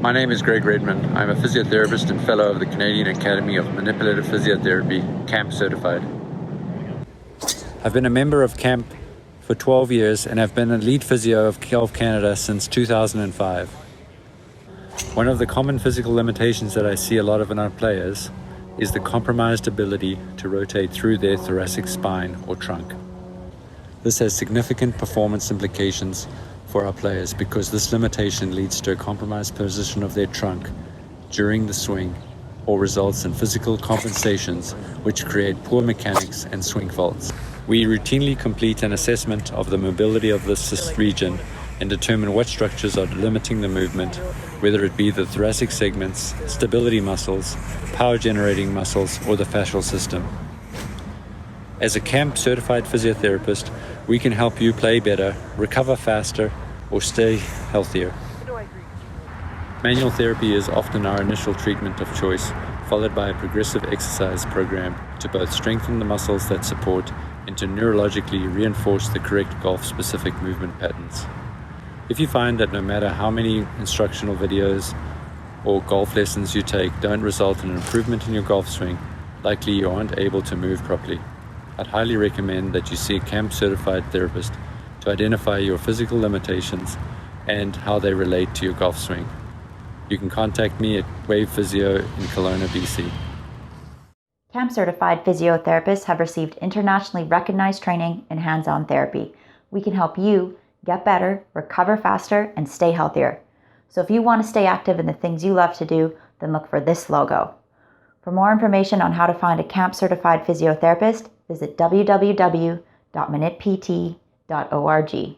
My name is Greg Redman. I'm a physiotherapist and fellow of the Canadian Academy of Manipulative Physiotherapy, CAMP certified. I've been a member of CAMP for 12 years and have been a lead physio of Canada since 2005. One of the common physical limitations that I see a lot of in our players is the compromised ability to rotate through their thoracic spine or trunk. This has significant performance implications for our players because this limitation leads to a compromised position of their trunk during the swing or results in physical compensations which create poor mechanics and swing faults. We routinely complete an assessment of the mobility of this region and determine what structures are limiting the movement, whether it be the thoracic segments, stability muscles, power generating muscles, or the fascial system. As a CAMP certified physiotherapist, we can help you play better, recover faster, or stay healthier. Manual therapy is often our initial treatment of choice, followed by a progressive exercise program to both strengthen the muscles that support and to neurologically reinforce the correct golf-specific movement patterns. If you find that no matter how many instructional videos or golf lessons you take don't result in an improvement in your golf swing, likely you aren't able to move properly. I'd highly recommend that you see a CAMP certified therapist to identify your physical limitations and how they relate to your golf swing. You can contact me at Wave Physio in Kelowna, BC. CAMP certified physiotherapists have received internationally recognized training in hands-on therapy. We can help you get better, recover faster, and stay healthier. So if you want to stay active in the things you love to do, then look for this logo. For more information on how to find a CAMP certified physiotherapist, visit www.manippt.org.